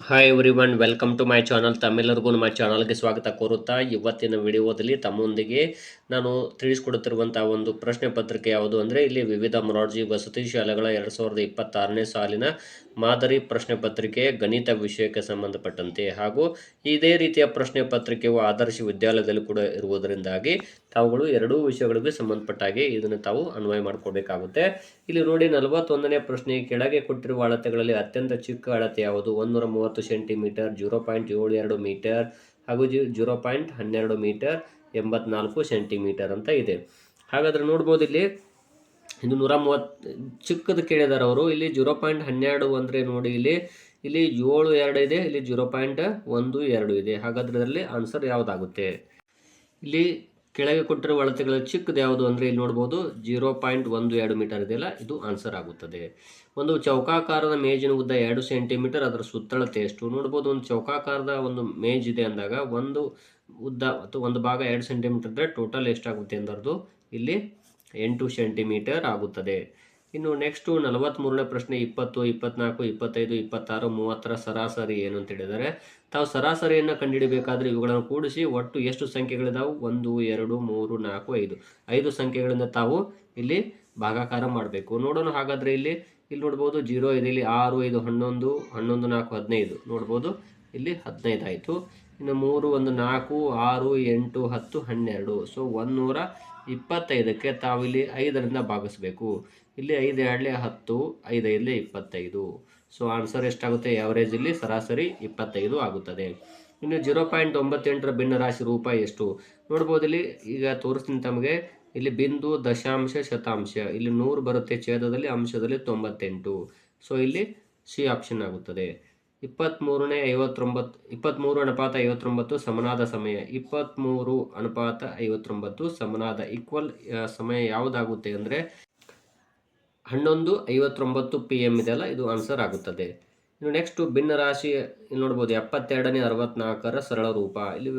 Hi everyone, welcome to my channel. ತಮ್ಮೆಲ್ಲರಿಗೂ ನಮ್ಮ ಚಾನಲ್ಗೆ ಸ್ವಾಗತ ಕೋರುತ್ತಾ ಇವತ್ತಿನ ವಿಡಿಯೋದಲ್ಲಿ ತಮ್ಮೊಂದಿಗೆ ನಾನು ತಿಳಿಸ್ಕೊಡುತ್ತಿರುವಂಥ ಒಂದು ಪ್ರಶ್ನೆ ಪತ್ರಿಕೆ ಯಾವುದು ಅಂದರೆ ಇಲ್ಲಿ ವಿವಿಧ ಮೊರಾರ್ಜಿ ವಸತಿ ಶಾಲೆಗಳ 2026ನೇ ಸಾಲಿನ ಮಾದರಿ ಪ್ರಶ್ನೆ ಪತ್ರಿಕೆ ಗಣಿತ ವಿಷಯಕ್ಕೆ ಸಂಬಂಧಪಟ್ಟಂತೆ ಹಾಗೂ ಇದೇ ರೀತಿಯ ಪ್ರಶ್ನೆ ಪತ್ರಿಕೆಯು ಆದರ್ಶ ವಿದ್ಯಾಲಯದಲ್ಲಿ ಕೂಡ ಇರುವುದರಿಂದಾಗಿ ತಾವುಗಳು ಎರಡೂ ವಿಷಯಗಳಿಗೆ ಸಂಬಂಧಪಟ್ಟ ಹಾಗೆ ಇದನ್ನು ತಾವು ಅನ್ವಯ ಮಾಡಿಕೊಳ್ಬೇಕಾಗುತ್ತೆ. ಇಲ್ಲಿ ನೋಡಿ 41ನೇ ಪ್ರಶ್ನೆ, ಕೆಳಗೆ ಕೊಟ್ಟಿರುವ ಅಳತೆಗಳಲ್ಲಿ ಅತ್ಯಂತ ಚಿಕ್ಕ ಅಳತೆ ಯಾವುದು? 130 ಸೆಂಟಿಮೀಟರ್, 0.72 ಮೀಟರ್ ಹಾಗೂ 0.12 ಮೀಟರ್, 84 ಸೆಂಟಿಮೀಟರ್ ಅಂತ ಇದೆ. ಹಾಗಾದರೆ ನೋಡ್ಬೋದು ಇಲ್ಲಿ ಇದು 130 ಚಿಕ್ಕದು ಕೇಳಿದಾರೆ ಅವರು. ಇಲ್ಲಿ 0.12 ಅಂದರೆ ನೋಡಿ ಇಲ್ಲಿ 72 ಇದೆ, ಇಲ್ಲಿ 0.12 ಇದೆ. ಹಾಗಾದ್ರೆ ಇದರಲ್ಲಿ ಆನ್ಸರ್ ಯಾವುದಾಗುತ್ತೆ? ಇಲ್ಲಿ ಕೆಳಗೆ ಕೊಟ್ಟಿರುವ ಅಳತೆಗಳಲ್ಲಿ ಚಿಕ್ಕದು ಯಾವುದು ಅಂದರೆ ಇಲ್ಲಿ ನೋಡ್ಬೋದು 0.12 ಮೀಟರ್ ಇದೆಯಲ್ಲ, ಇದು ಆನ್ಸರ್ ಆಗುತ್ತದೆ. ಒಂದು ಚೌಕಾಕಾರದ ಮೇಜಿನ ಉದ್ದ 2 ಸೆಂಟಿಮೀಟರ್, ಅದರ ಸುತ್ತಳತೆ ಎಷ್ಟು? ನೋಡ್ಬೋದು ಒಂದು ಚೌಕಾಕಾರದ ಒಂದು ಮೇಜ್ ಇದೆ ಅಂದಾಗ ಒಂದು ಉದ್ದ ಅಥವಾ ಒಂದು ಭಾಗ 2 ಸೆಂಟಿಮೀಟರ್ ಇದ್ದರೆ ಟೋಟಲ್ ಎಷ್ಟಾಗುತ್ತೆ ಅಂದರದು ಇಲ್ಲಿ 8 ಸೆಂಟಿಮೀಟರ್ ಆಗುತ್ತದೆ. ಇನ್ನು ನೆಕ್ಸ್ಟು 43ನೇ ಪ್ರಶ್ನೆ, 20, 24, 25, 26, 30ರ ಸರಾಸರಿ ಏನು ಅಂತ ಹೇಳಿದರೆ ತಾವು ಸರಾಸರಿಯನ್ನು ಕಂಡುಹಿಡಬೇಕಾದ್ರೆ ಇವುಗಳನ್ನು ಕೂಡಿಸಿ ಒಟ್ಟು ಎಷ್ಟು ಸಂಖ್ಯೆಗಳಿದಾವೆ? 1, 2, 3, 4, 5 5 ಸಂಖ್ಯೆಗಳಿಂದ ತಾವು ಇಲ್ಲಿ ಭಾಗಾಕಾರ ಮಾಡಬೇಕು. ನೋಡೋಣ. ಹಾಗಾದರೆ ಇಲ್ಲಿ ನೋಡ್ಬೋದು 0 ಇದೆ, ಇಲ್ಲಿ 6, 5, 11, 11, 4, 15 ನೋಡ್ಬೋದು, ಇಲ್ಲಿ 15 ಆಯಿತು. ಇನ್ನು 3, 1, 4, 6, 8, 10, 12. ಸೊ 125ಕ್ಕೆ ತಾವು ಇಲ್ಲಿ 5ರಿಂದ ಭಾಗಿಸ್ಬೇಕು. ಇಲ್ಲಿ 5 2 10, 5 5 25. ಸೊ ಆನ್ಸರ್ ಎಷ್ಟಾಗುತ್ತೆ? ಆವರೇಜ್ ಇಲ್ಲಿ ಸರಾಸರಿ 25 ಆಗುತ್ತದೆ. ಇನ್ನು 0.98ರ ಭಿನ್ನರಾಶಿ ರೂಪಾಯಿ ಎಷ್ಟು? ನೋಡ್ಬೋದು ಇಲ್ಲಿ ಈಗ ತೋರಿಸ್ತೀನಿ ತಮಗೆ. ಇಲ್ಲಿ ಬಿಂದು, ದಶಾಂಶ, ಶತಾಂಶ, ಇಲ್ಲಿ 100 ಬರುತ್ತೆ ಛೇದದಲ್ಲಿ, ಅಂಶದಲ್ಲಿ 98. ಸೊ ಇಲ್ಲಿ ಸಿ ಆಪ್ಷನ್ ಆಗುತ್ತದೆ. 23:59 ಸಮನಾದ ಸಮಯ, 23:59 ಸಮನಾದ ಈಕ್ವಲ್ ಸಮಯ ಯಾವುದಾಗುತ್ತೆ ಅಂದರೆ 11:59 PM ಇದೆಯಲ್ಲ, ಇದು ಆನ್ಸರ್ ಆಗುತ್ತದೆ. ಇನ್ನು ನೆಕ್ಸ್ಟು ಭಿನ್ನರಾಶಿ ನೋಡ್ಬೋದು 72ನೇ 64ರ ಸರಳ ರೂಪ. ಇಲ್ಲಿ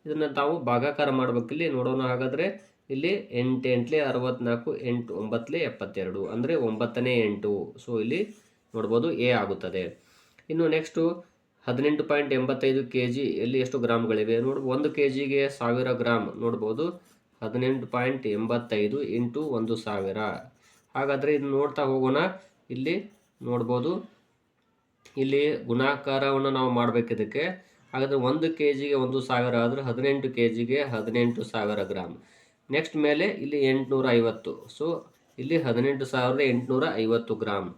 ಇದನ್ನು ತಾವು ಭಾಗಾಕಾರ ಮಾಡಬೇಕು. ಇಲ್ಲಿ ನೋಡೋಣ. ಹಾಗಾದರೆ ಇಲ್ಲಿ 8 8 64, 8 9 72 ಅಂದರೆ 9ನೇ 8. ಸೊ ಇಲ್ಲಿ ನೋಡ್ಬೋದು ಎ ಆಗುತ್ತದೆ. ಇನ್ನು ನೆಕ್ಸ್ಟು 18.85 kg ಎಲ್ಲಿ ಎಷ್ಟು ಗ್ರಾಮ್ಗಳಿವೆ? ನೋಡ್ಬೋದು 1 kgಗೆ 1000 ಗ್ರಾಮ್. ನೋಡ್ಬೋದು 18.85 ಇಂಟು 1000. ಹಾಗಾದರೆ ಇದು ನೋಡ್ತಾ ಹೋಗೋಣ. ಇಲ್ಲಿ ನೋಡ್ಬೋದು ಇಲ್ಲಿ ಗುಣಾಕಾರವನ್ನು ನಾವು ಮಾಡಬೇಕಿದ್ದಕ್ಕೆ. ಹಾಗಾದರೆ 1 kgಗೆ 1000 ಆದರೆ 18 kgಗೆ 18,000 ಗ್ರಾಮ್. ನೆಕ್ಸ್ಟ್ ಮೇಲೆ ಇಲ್ಲಿ 850. ಸೊ ಇಲ್ಲಿ 18,850 ಗ್ರಾಮ್.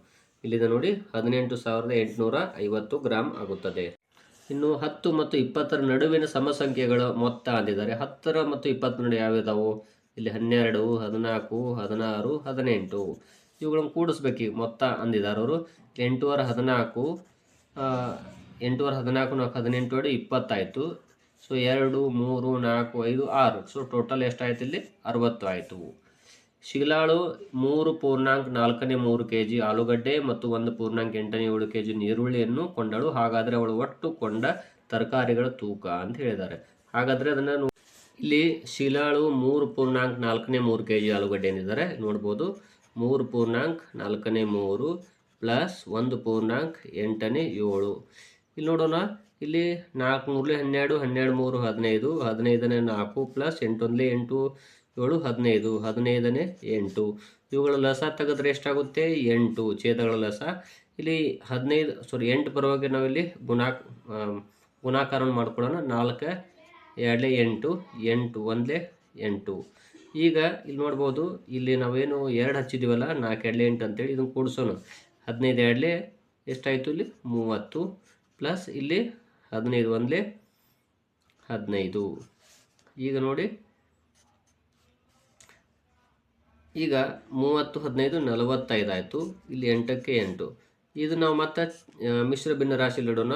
ಇಲ್ಲಿದೆ ನೋಡಿ 18,850 ಗ್ರಾಮ್ ಆಗುತ್ತದೆ. ಇನ್ನು 10 ಮತ್ತು 20ರ ನಡುವಿನ ಸಮಸಂಖ್ಯೆಗಳ ಮೊತ್ತ ಅಂದಿದ್ದಾರೆ. 10 ಮತ್ತು 20 ನಡುವೆ ಯಾವ್ಯಾವು? ಇಲ್ಲಿ 12, 14, 16, 18 ಇವುಗಳನ್ನು ಕೂಡಿಸ್ಬೇಕು ಮೊತ್ತ ಅಂದಿದ್ದಾರೆ ಅವರು. 8 × 14, 8 × 14 18 ಹೊಡೆ 20 ಆಯಿತು. ಸೊ 2, 3, 4, 5, 6. ಸೊ ಟೋಟಲ್ ಎಷ್ಟಾಯಿತು? ಇಲ್ಲಿ 60 ಆಯಿತು. ಶಿಲಾಳು 3.43 kg ಆಲೂಗಡ್ಡೆ ಮತ್ತು 1.87 kg ನೀರುಳ್ಳಿಯನ್ನು ಕೊಂಡಳು. ಹಾಗಾದರೆ ಅವಳು ಒಟ್ಟು ಕೊಂಡ ತರಕಾರಿಗಳ ತೂಕ ಅಂತ ಹೇಳಿದ್ದಾರೆ. ಹಾಗಾದರೆ ಅದನ್ನು ಇಲ್ಲಿ ಶಿಲಾಳು 3.43 kg ಆಲೂಗಡ್ಡೆ ಎಂದಿದ್ದಾರೆ. ನೋಡ್ಬೋದು 3.43 ಪ್ಲಸ್ 1.87. ಇಲ್ಲಿ ನೋಡೋಣ. ಇಲ್ಲಿ 4 3 12, 12 3 15, 15ನೇ 4 ಪ್ಲಸ್ 8 1 8 7 15, 15ನೇ 8. ಇವುಗಳ ಲಸ ತೆಗೆದ್ರೆ ಎಷ್ಟಾಗುತ್ತೆ? 8 ಛೇದಗಳ ಲಸ. ಇಲ್ಲಿ 8 ಬರುವಾಗ ನಾವಿಲ್ಲಿ ಗುಣಾಕಾರವನ್ನು ಮಾಡ್ಕೊಳ್ಳೋಣ. 4 2 8, 8 1 8. ಈಗ ಇಲ್ಲಿ ನೋಡ್ಬೋದು, ಇಲ್ಲಿ ನಾವೇನು 2 ಹಚ್ಚಿದ್ದೀವಲ್ಲ, 4 2 8 ಅಂತೇಳಿ ಇದನ್ನು ಕೂಡಿಸೋಣ. 15 2 ಎಷ್ಟಾಯಿತು? ಇಲ್ಲಿ 30 ಪ್ಲಸ್ ಇಲ್ಲಿ 15 1 15. ಈಗ ನೋಡಿ, ಈಗ 30 15 45 ಆಯಿತು. ಇಲ್ಲಿ 8ಕ್ಕೆ 8. ಇದು ನಾವು ಮತ್ತೆ ಮಿಶ್ರ ಭಿನ್ನ ರಾಶಿಯಲ್ಲಿ ಇಡೋಣ.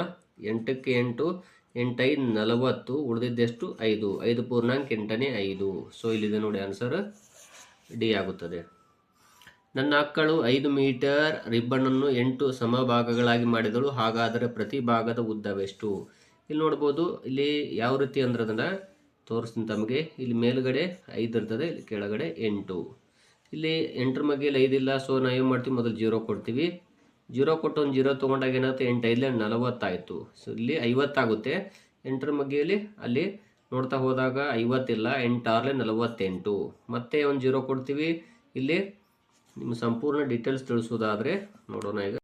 8ಕ್ಕೆ 8, 8 5 40, ಉಳಿದಿದ್ದೆಷ್ಟು? 5, 5.8ನೇ 5. ಸೊ ಇಲ್ಲಿದೆ ನೋಡಿ ಆನ್ಸರ್ ಡಿ ಆಗುತ್ತದೆ. ನನ್ನ ಅಕ್ಕಳು 5 ಮೀಟರ್ ರಿಬ್ಬನನ್ನು 8 ಸಮಭಾಗಗಳಾಗಿ ಮಾಡಿದಳು. ಹಾಗಾದರೆ ಪ್ರತಿ ಭಾಗದ ಉದ್ದವೆಷ್ಟು? ಇಲ್ಲಿ ನೋಡ್ಬೋದು. ಇಲ್ಲಿ ಯಾವ ರೀತಿ ಅಂದ್ರೆ ಅದನ್ನು ತೋರಿಸ್ತೀನಿ ತಮಗೆ. ಇಲ್ಲಿ ಮೇಲುಗಡೆ 5 ಇರ್ತದೆ, ಇಲ್ಲಿ ಕೆಳಗಡೆ 8. ಇಲ್ಲಿ 8ರ ಮಧ್ಯೆ 5 ಇಲ್ಲ. ಸೊ ನಾವು ಏನು ಮಾಡ್ತೀವಿ? ಮೊದಲು 0 ಕೊಡ್ತೀವಿ. 0 ಕೊಟ್ಟು ಒಂದು 0 ತೊಗೊಂಡಾಗ ಏನಾಗುತ್ತೆ 8 5 40 ಆಯಿತು. ಸೊ ಇಲ್ಲಿ 50 ಆಗುತ್ತೆ. 8ರ ಮಗ್ಗೆಯಲ್ಲಿ ಅಲ್ಲಿ ನೋಡ್ತಾ ಹೋದಾಗ 50 ಇಲ್ಲ, 8 6 48. ಮತ್ತೆ ಒಂದು 0 ಕೊಡ್ತೀವಿ. ಇಲ್ಲಿ ನಿಮ್ಮ ಸಂಪೂರ್ಣ ಡೀಟೇಲ್ಸ್ ತಿಳಿಸೋದಾದರೆ ನೋಡೋಣ. ಈಗ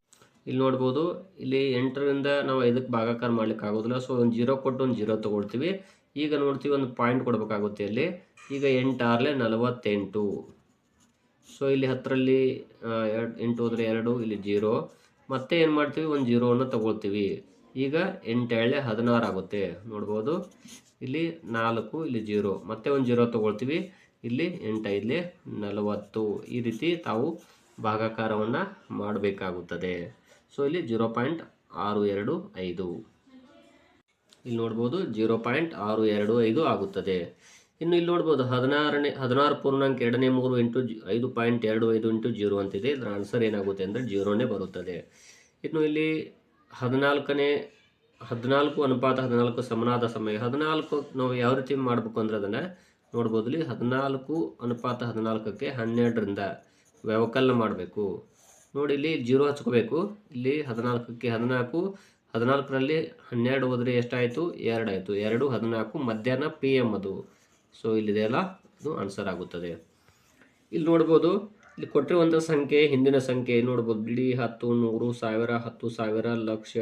ಇಲ್ಲಿ ನೋಡ್ಬೋದು, ಇಲ್ಲಿ 8ರಿಂದ ನಾವು 5ಕ್ಕೆ ಭಾಗಾಕಾರ ಮಾಡ್ಲಿಕ್ಕೆ ಆಗೋದಿಲ್ಲ. ಸೊ ಒಂದು 0 ಕೊಟ್ಟು ಒಂದು 0 ತೊಗೊಳ್ತೀವಿ. ಈಗ ನೋಡ್ತೀವಿ ಒಂದು ಪಾಯಿಂಟ್ ಕೊಡಬೇಕಾಗುತ್ತೆ ಇಲ್ಲಿ. ಈಗ 8 6 48. ಸೊ ಇಲ್ಲಿ 10ರಲ್ಲಿ 8 ಹೋದರೆ 2, ಇಲ್ಲಿ 0. ಮತ್ತೆ ಏನು ಮಾಡ್ತೀವಿ, ಒಂದು 0ವನ್ನು ತಗೊಳ್ತೀವಿ. ಈಗ 8 7 16 ಆಗುತ್ತೆ. ನೋಡ್ಬೋದು ಇಲ್ಲಿ 4, ಇಲ್ಲಿ 0. ಮತ್ತೆ ಒಂದು 0 ತಗೊಳ್ತೀವಿ. ಇಲ್ಲಿ 8 5 40. ಈ ರೀತಿ ತಾವು ಭಾಗಾಕಾರವನ್ನು ಮಾಡಬೇಕಾಗುತ್ತದೆ. ಸೊ ಇಲ್ಲಿ 0.625. ಇಲ್ಲಿ ನೋಡ್ಬೋದು 0.625 ಆಗುತ್ತದೆ. ಇನ್ನು ಇಲ್ಲಿ ನೋಡ್ಬೋದು 16 ಪೂರ್ಣಾಂಕ 2/3 ಇಂಟು 5.25 ಇಂಟು 0 ಅಂತಿದೆ. ಇದರ ಆನ್ಸರ್ ಏನಾಗುತ್ತೆ ಅಂದರೆ 0ನೇ ಬರುತ್ತದೆ. ಇನ್ನು ಇಲ್ಲಿ 14:14 ಸಮನಾದ ಸಮಯ. 14 ನಾವು ಯಾವ ರೀತಿ ಮಾಡಬೇಕು ಅಂದರೆ ಅದನ್ನು ನೋಡ್ಬೋದು. ಇಲ್ಲಿ 14:14ಕ್ಕೆ 12ರಿಂದ ವ್ಯವಕಲನ ಮಾಡಬೇಕು. ನೋಡಿ ಇಲ್ಲಿ 0 ಹಚ್ಕೋಬೇಕು. ಇಲ್ಲಿ 14ಕ್ಕೆ 14, 14ರಲ್ಲಿ 12 ಹೋದರೆ ಎಷ್ಟಾಯಿತು, 2 ಆಯಿತು. 2 14 ಮಧ್ಯಾಹ್ನ PM ಅದು. ಸೊ ಇಲ್ಲಿದೆಯಲ್ಲ, ಅದು ಆನ್ಸರ್ ಆಗುತ್ತದೆ. ಇಲ್ಲಿ ನೋಡ್ಬೋದು, ಇಲ್ಲಿ ಕೊಟ್ಟಿರುವಂಥ ಸಂಖ್ಯೆ ಹಿಂದಿನ ಸಂಖ್ಯೆ ನೋಡ್ಬೋದು. ಬಿಡಿ 10 100 1000 10,000 ಲಕ್ಷ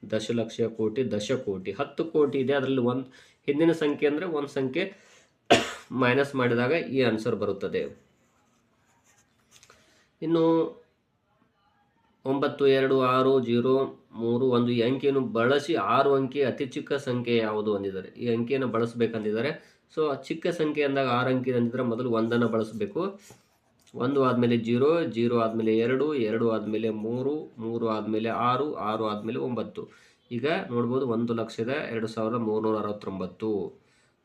ದಶಲಕ್ಷ ಕೋಟಿ ದಶಕೋಟಿ 10 ಕೋಟಿ ಇದೆ. ಅದರಲ್ಲಿ ಒಂದು ಹಿಂದಿನ ಸಂಖ್ಯೆ ಅಂದರೆ ಒಂದು ಸಂಖ್ಯೆ ಮೈನಸ್ ಮಾಡಿದಾಗ ಈ ಆನ್ಸರ್ ಬರುತ್ತದೆ. ಇನ್ನು 9 2 6 0 3 1 ಈ ಅಂಕಿಯನ್ನು ಬಳಸಿ 6 ಅಂಕಿ ಅತಿ ಚಿಕ್ಕ ಸಂಖ್ಯೆ ಯಾವುದು ಅಂದಿದ್ದಾರೆ. ಈ ಅಂಕಿಯನ್ನು ಬಳಸಬೇಕಂದಿದ್ದಾರೆ. ಸೊ ಚಿಕ್ಕ ಸಂಖ್ಯೆ ಅಂದಾಗ 6 ಅಂಕಿ ಅಂದಿದ್ರೆ ಮೊದಲು 1ಅನ್ನು ಬಳಸಬೇಕು. 1 ಆದಮೇಲೆ 0, 0 ಆದಮೇಲೆ 2, 2 ಆದಮೇಲೆ 3, 3 ಆದಮೇಲೆ 6, 6 ಆದಮೇಲೆ 9. ಈಗ ನೋಡ್ಬೋದು 1,02,369.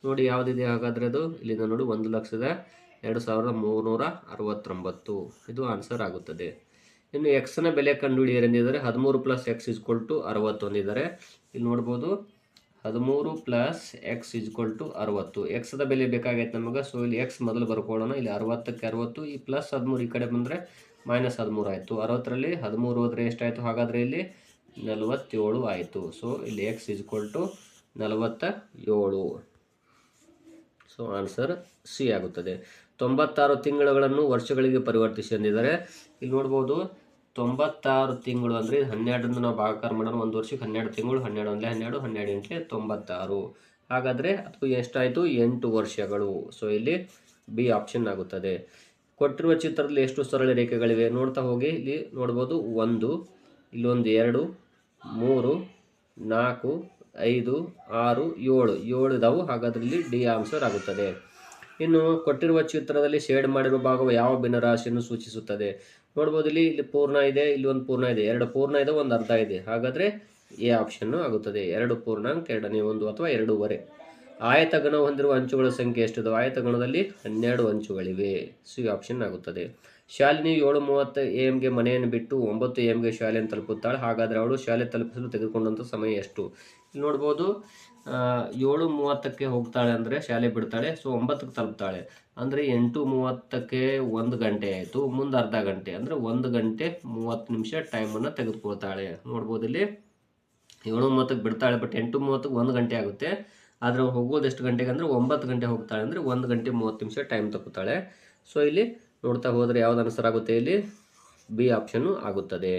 ನೋಡಿ ಯಾವುದಿದೆ ಹಾಗಾದರೆ ಅದು ಇಲ್ಲಿಂದ ನೋಡಿ 1,02,369. ಇದು ಆನ್ಸರ್ ಆಗುತ್ತದೆ. ಇನ್ನು ಎಕ್ಸ್ನ ಬೆಲೆ ಕಂಡುಹಿಡಿಯಿರಿ ಎಂದಿದ್ದಾರೆ. 13 + x = 60 ಅಂದಿದ್ದಾರೆ. ಇಲ್ಲಿ ನೋಡ್ಬೋದು 13 + x = 60. ಎಕ್ಸ್ದ ಬೆಲೆ ಬೇಕಾಗೈತೆ ನಮಗೆ. ಸೊ ಇಲ್ಲಿ ಎಕ್ಸ್ ಮೊದಲು ಬರ್ಕೊಳ್ಳೋಣ. ಇಲ್ಲಿ 60ಕ್ಕೆ 60, ಈ +13 ಈ ಕಡೆ ಬಂದರೆ -13 ಆಯಿತು. 60ರಲ್ಲಿ 13 ಹೋದರೆ ಎಷ್ಟಾಯಿತು ಹಾಗಾದರೆ ಇಲ್ಲಿ 47 ಆಯಿತು. ಸೊ ಇಲ್ಲಿ x = 47. ಸೊ ಆನ್ಸರ್ ಸಿ ಆಗುತ್ತದೆ. 96 ತಿಂಗಳುಗಳನ್ನು ವರ್ಷಗಳಿಗೆ ಪರಿವರ್ತಿಸಿ ಅಂದಿದ್ದಾರೆ. ಇಲ್ಲಿ ನೋಡ್ಬೋದು 96 ತಿಂಗಳು ಅಂದರೆ 12ರಿಂದ ನಾವು ಭಾಗಾಕಾರ ಮಾಡೋಣ. ಒಂದು ವರ್ಷಕ್ಕೆ 12 ತಿಂಗಳು. 12 1 12, 12 8 96. ಹಾಗಾದರೆ ಅದು ಎಷ್ಟಾಯಿತು, 8 ವರ್ಷಗಳು. ಸೊ ಇಲ್ಲಿ ಬಿ ಆಪ್ಷನ್ ಆಗುತ್ತದೆ. ಕೊಟ್ಟಿರುವ ಚಿತ್ರದಲ್ಲಿ ಎಷ್ಟು ಸರಳ ರೇಖೆಗಳಿವೆ ನೋಡ್ತಾ ಹೋಗಿ. ಇಲ್ಲಿ ನೋಡ್ಬೋದು 1, ಇಲ್ಲೊಂದು 2, 3, 4, 5, 6, 7 ಇದಾವು. ಹಾಗಾದರೆ ಇಲ್ಲಿ ಡಿ ಆನ್ಸರ್ ಆಗುತ್ತದೆ. ಇನ್ನು ಕೊಟ್ಟಿರುವ ಚಿತ್ರದಲ್ಲಿ ಶೇಡ್ ಮಾಡಿರುವ ಭಾಗವು ಯಾವ ಭಿನ್ನರಾಶಿಯನ್ನು ಸೂಚಿಸುತ್ತದೆ ನೋಡ್ಬೋದು. ಇಲ್ಲಿ ಪೂರ್ಣ ಇದೆ, ಇಲ್ಲಿ ಒಂದು ಪೂರ್ಣ ಇದೆ, 2 ಪೂರ್ಣ ಇದೆ, ಒಂದು ಅರ್ಧ ಇದೆ. ಹಾಗಾದರೆ ಎ ಆಪ್ಷನ್ನು ಆಗುತ್ತದೆ. 2 ಪೂರ್ಣಾಂಕ 2/1 ಅಥವಾ 2/2. ಆಯತಗಣ ಹೊಂದಿರುವ ಅಂಚುಗಳ ಸಂಖ್ಯೆ ಎಷ್ಟಿದೆ? ಆಯತಗಣದಲ್ಲಿ 12 ಅಂಚುಗಳಿವೆ. ಸಿ ಆಪ್ಷನ್ ಆಗುತ್ತದೆ. ಶಾಲಿನಿ 7:30 AM ಮನೆಯನ್ನು ಬಿಟ್ಟು 9 AM ಶಾಲೆಯನ್ನು ತಲುಪುತ್ತಾಳೆ. ಹಾಗಾದರೆ ಅವಳು ಶಾಲೆ ತಲುಪಿಸಲು ತೆಗೆದುಕೊಂಡಂಥ ಸಮಯ ಎಷ್ಟು? ಇಲ್ಲಿ ನೋಡ್ಬೋದು 7:30ಕ್ಕೆ ಹೋಗ್ತಾಳೆ ಅಂದರೆ ಶಾಲೆ ಬಿಡ್ತಾಳೆ. ಸೊ 9ಕ್ಕೆ ತಲುಪ್ತಾಳೆ ಅಂದರೆ 8:30ಕ್ಕೆ 1 ಗಂಟೆ ಆಯಿತು. ಮುಂದೆ ಅರ್ಧ ಗಂಟೆ ಅಂದರೆ 1 ಗಂಟೆ 30 ನಿಮಿಷ ಟೈಮನ್ನು ತೆಗೆದುಕೊಳ್ತಾಳೆ. ನೋಡ್ಬೋದು ಇಲ್ಲಿ 7:30ಕ್ಕೆ ಬಿಡ್ತಾಳೆ, ಬಟ್ 8:30ಕ್ಕೆ 1 ಗಂಟೆ ಆಗುತ್ತೆ. ಆದರೆ ಹೋಗೋದು ಎಷ್ಟು ಗಂಟೆಗೆ ಅಂದರೆ 9 ಗಂಟೆ ಹೋಗ್ತಾಳೆ ಅಂದರೆ 1 ಗಂಟೆ 30 ನಿಮಿಷ ಟೈಮ್ ತಗೋತಾಳೆ. ಸೊ ಇಲ್ಲಿ ನೋಡ್ತಾ ಹೋದರೆ ಯಾವ್ದು ಆನ್ಸರ್ ಆಗುತ್ತೆ? ಇಲ್ಲಿ ಬಿ ಆಪ್ಷನ್ನು ಆಗುತ್ತದೆ.